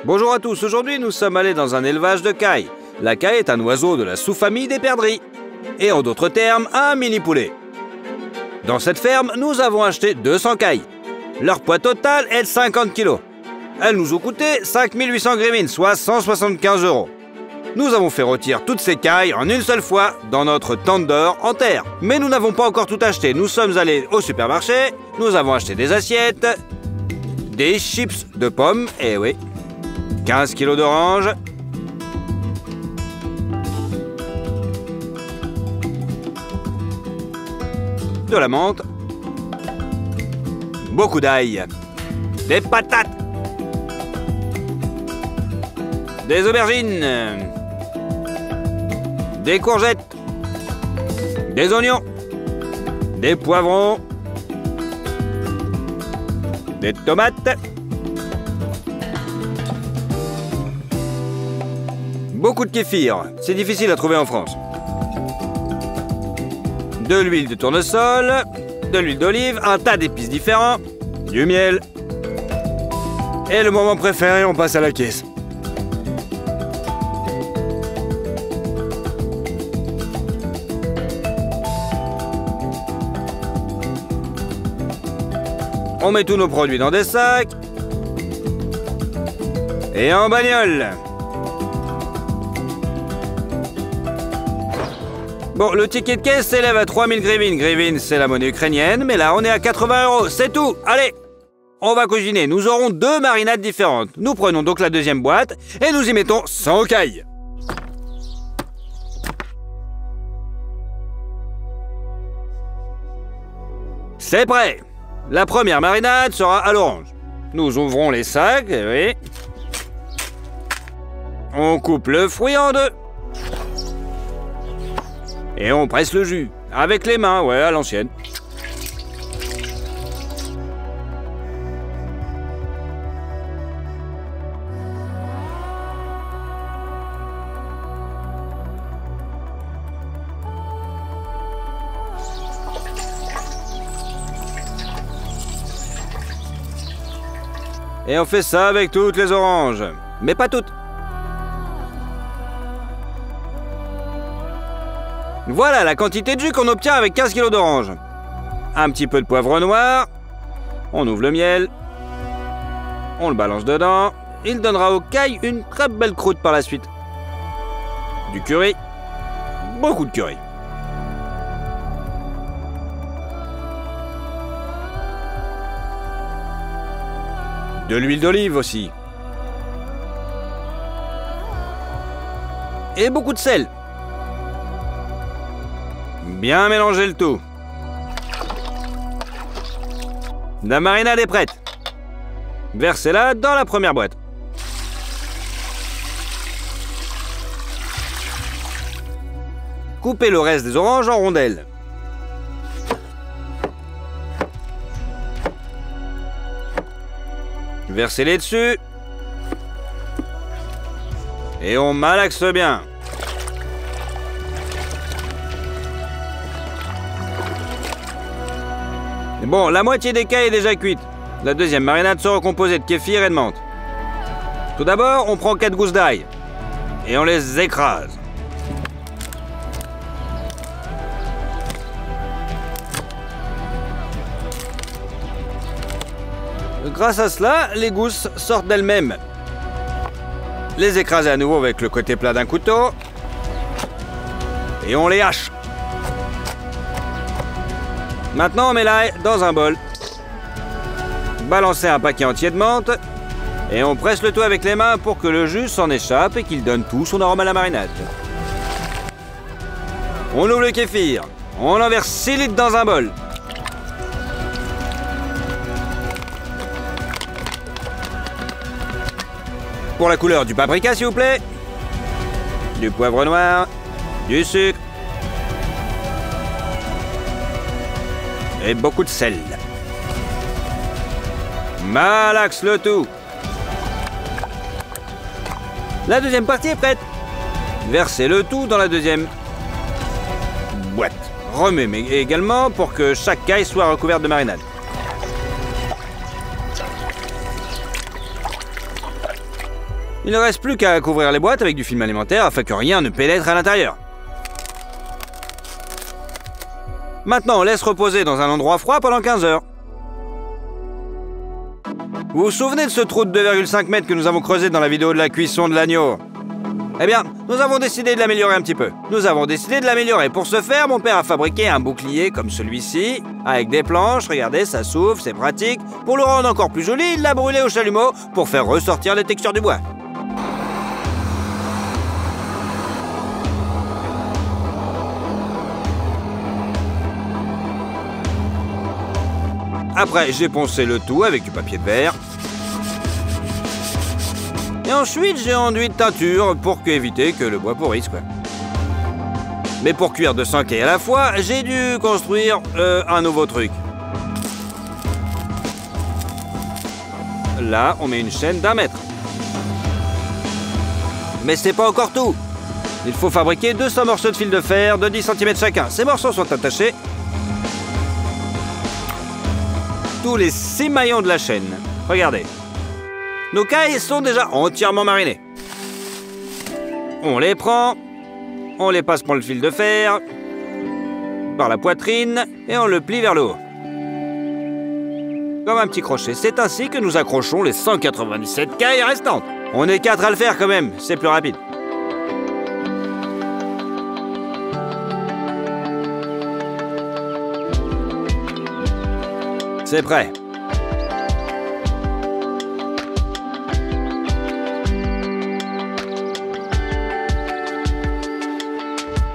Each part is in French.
Bonjour à tous, aujourd'hui nous sommes allés dans un élevage de cailles. La caille est un oiseau de la sous-famille des perdrix. Et en d'autres termes, un mini-poulet. Dans cette ferme, nous avons acheté 200 cailles. Leur poids total est de 50 kg. Elles nous ont coûté 5800 grévines, soit 175 €. Nous avons fait rôtir toutes ces cailles en une seule fois dans notre tente d'or en terre. Mais nous n'avons pas encore tout acheté. Nous sommes allés au supermarché, nous avons acheté des assiettes, des chips de pommes, eh oui, 15 kg d'oranges, de la menthe, beaucoup d'ail, des patates, des aubergines, des courgettes, des oignons, des poivrons, des tomates, beaucoup de kéfir, c'est difficile à trouver en France, de l'huile de tournesol, de l'huile d'olive, un tas d'épices différents, du miel. Et le moment préféré, on passe à la caisse. On met tous nos produits dans des sacs et en bagnole. Bon, le ticket de caisse s'élève à 3000 grévines. Grévines, c'est la monnaie ukrainienne, mais là, on est à 80 €. C'est tout. Allez, on va cuisiner. Nous aurons 2 marinades différentes. Nous prenons donc la deuxième boîte et nous y mettons 100 cailles. C'est prêt. La première marinade sera à l'orange. Nous ouvrons les sacs, oui. On coupe le fruit en deux. Et on presse le jus. Avec les mains, ouais, à l'ancienne. Et on fait ça avec toutes les oranges. Mais pas toutes. Voilà la quantité de jus qu'on obtient avec 15 kg d'orange. Un petit peu de poivre noir. On ouvre le miel. On le balance dedans. Il donnera aux cailles une très belle croûte par la suite. Du curry. Beaucoup de curry. De l'huile d'olive aussi. Et beaucoup de sel. Bien mélanger le tout. La marinade est prête. Versez-la dans la première boîte. Coupez le reste des oranges en rondelles. Versez-les dessus. Et on malaxe bien. Bon, la moitié des cailles est déjà cuite. La deuxième marinade sera composée de kéfir et de menthe. Tout d'abord, on prend 4 gousses d'ail. Et on les écrase. Grâce à cela, les gousses sortent d'elles-mêmes. Les écraser à nouveau avec le côté plat d'un couteau. Et on les hache. Maintenant, on met l'ail dans un bol. Balancez un paquet entier de menthe. Et on presse le tout avec les mains pour que le jus s'en échappe et qu'il donne tout son arôme à la marinade. On ouvre le kéfir. On en verse 6 litres dans un bol. Pour la couleur, du paprika, s'il vous plaît. Du poivre noir. Du sucre. Et beaucoup de sel. Malaxe le tout. La deuxième partie est prête. Versez le tout dans la deuxième boîte. Remuez également pour que chaque caille soit recouverte de marinade. Il ne reste plus qu'à couvrir les boîtes avec du film alimentaire afin que rien ne pénètre à l'intérieur. Maintenant, on laisse reposer dans un endroit froid pendant 15 heures. Vous vous souvenez de ce trou de 2,5 mètres que nous avons creusé dans la vidéo de la cuisson de l'agneau? Eh bien, nous avons décidé de l'améliorer un petit peu. Pour ce faire, mon père a fabriqué un bouclier comme celui-ci, avec des planches, regardez, ça s'ouvre, c'est pratique. Pour le rendre encore plus joli, il l'a brûlé au chalumeau pour faire ressortir les textures du bois. Après, j'ai poncé le tout avec du papier de verre. Et ensuite, j'ai enduit de teinture pour éviter que le bois pourrisse, quoi. Mais pour cuire 200 cailles à la fois, j'ai dû construire un nouveau truc. Là, on met une chaîne d'1 mètre. Mais c'est pas encore tout. Il faut fabriquer 200 morceaux de fil de fer de 10 cm chacun. Ces morceaux sont attachés tous les 6 maillons de la chaîne. Regardez. Nos cailles sont déjà entièrement marinées. On les prend, on les passe pour le fil de fer, par la poitrine, et on le plie vers le haut. Comme un petit crochet. C'est ainsi que nous accrochons les 197 cailles restantes. On est 4 à le faire quand même, c'est plus rapide. C'est prêt.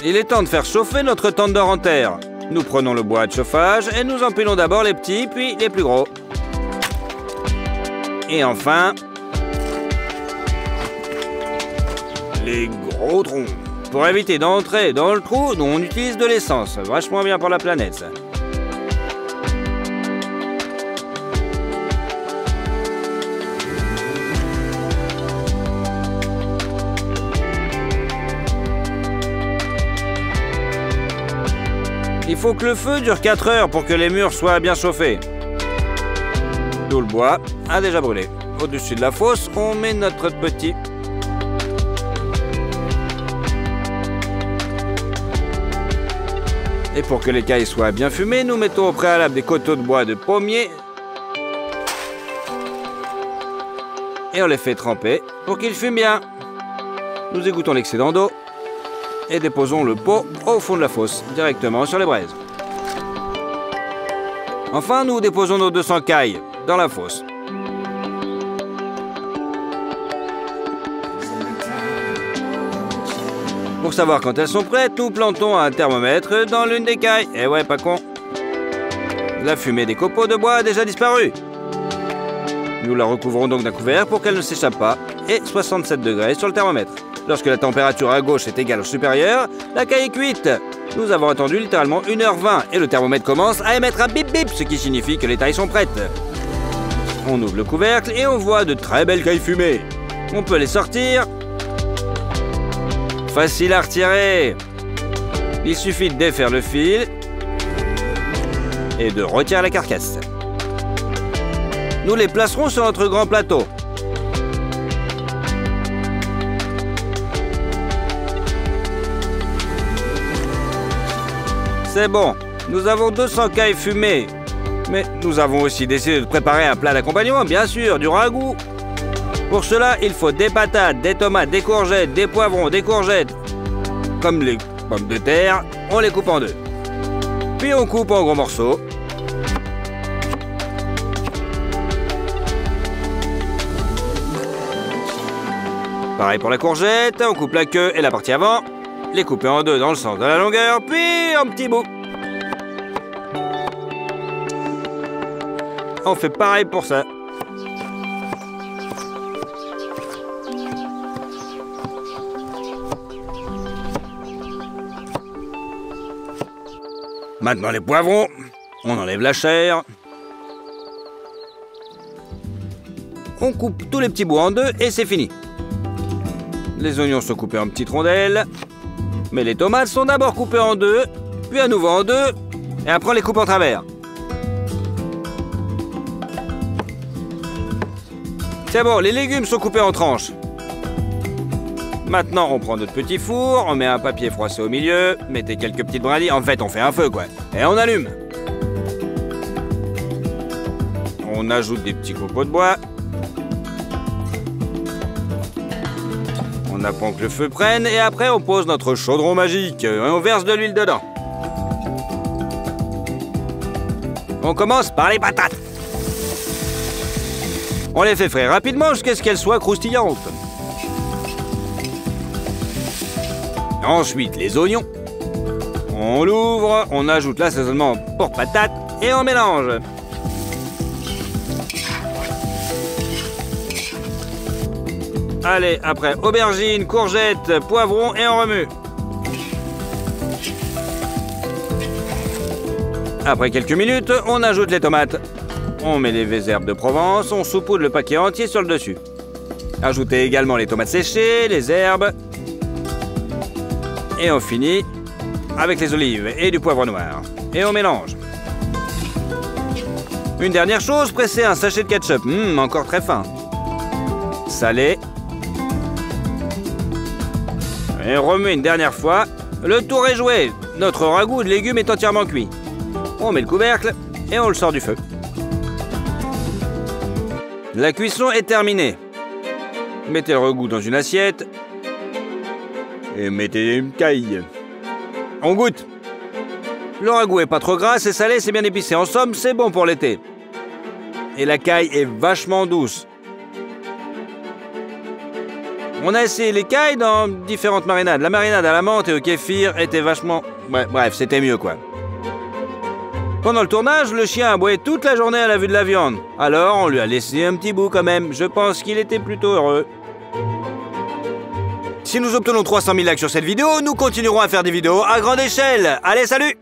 Il est temps de faire chauffer notre tendeur en terre. Nous prenons le bois de chauffage et nous empilons d'abord les petits, puis les plus gros. Et enfin, les gros troncs. Pour éviter d'entrer dans le trou, on utilise de l'essence. Vachement bien pour la planète, ça. Il faut que le feu dure 4 heures pour que les murs soient bien chauffés. Tout le bois a déjà brûlé. Au-dessus de la fosse, on met notre petit. Et pour que les cailles soient bien fumées, nous mettons au préalable des coteaux de bois de pommier. Et on les fait tremper pour qu'ils fument bien. Nous égouttons l'excédent d'eau. Et déposons le pot au fond de la fosse, directement sur les braises. Enfin, nous déposons nos 200 cailles dans la fosse. Pour savoir quand elles sont prêtes, nous plantons un thermomètre dans l'une des cailles. Eh ouais, pas con. La fumée des copeaux de bois a déjà disparu. Nous la recouvrons donc d'un couvert pour qu'elle ne s'échappe pas. Et 67 degrés sur le thermomètre. Lorsque la température à gauche est égale ou supérieure, la caille est cuite. Nous avons attendu littéralement 1h20 et le thermomètre commence à émettre un bip bip, ce qui signifie que les tailles sont prêtes. On ouvre le couvercle et on voit de très belles cailles fumées. On peut les sortir. Facile à retirer. Il suffit de défaire le fil et de retirer la carcasse. Nous les placerons sur notre grand plateau. C'est bon, nous avons 200 cailles fumées. Mais nous avons aussi décidé de préparer un plat d'accompagnement, bien sûr, du ragoût. Pour cela, il faut des patates, des tomates, des courgettes, des poivrons, des courgettes. Comme les pommes de terre, on les coupe en deux. Puis on coupe en gros morceaux. Pareil pour la courgette, on coupe la queue et la partie avant. Les couper en deux dans le sens de la longueur, puis en petits bouts. On fait pareil pour ça. Maintenant les poivrons, on enlève la chair. On coupe tous les petits bouts en deux et c'est fini. Les oignons sont coupés en petites rondelles. Mais les tomates sont d'abord coupées en deux, puis à nouveau en deux, et après on les coupe en travers. C'est bon, les légumes sont coupés en tranches. Maintenant, on prend notre petit four, on met un papier froissé au milieu, mettez quelques petites brindilles. En fait, on fait un feu, quoi. Et on allume. On ajoute des petits copeaux de bois. On attend que le feu prenne et après, on pose notre chaudron magique et on verse de l'huile dedans. On commence par les patates. On les fait frire rapidement jusqu'à ce qu'elles soient croustillantes. Ensuite, les oignons. On l'ouvre, on ajoute l'assaisonnement pour patates et on mélange. Allez, après, aubergines, courgettes, poivrons et on remue. Après quelques minutes, on ajoute les tomates. On met les herbes de Provence, on saupoudre le paquet entier sur le dessus. Ajoutez également les tomates séchées, les herbes. Et on finit avec les olives et du poivre noir. Et on mélange. Une dernière chose, pressez un sachet de ketchup. Encore très fin. Salé. Et remuez une dernière fois. Le tour est joué. Notre ragoût de légumes est entièrement cuit. On met le couvercle et on le sort du feu. La cuisson est terminée. Mettez le ragoût dans une assiette. Et mettez une caille. On goûte. Le ragoût est pas trop gras, c'est salé, c'est bien épicé. En somme, c'est bon pour l'été. Et la caille est vachement douce. On a essayé les cailles dans différentes marinades. La marinade à la menthe et au kéfir était vachement... Ouais, bref, c'était mieux, quoi. Pendant le tournage, le chien aboyait toute la journée à la vue de la viande. Alors, on lui a laissé un petit bout quand même. Je pense qu'il était plutôt heureux. Si nous obtenons 300 000 likes sur cette vidéo, nous continuerons à faire des vidéos à grande échelle. Allez, salut!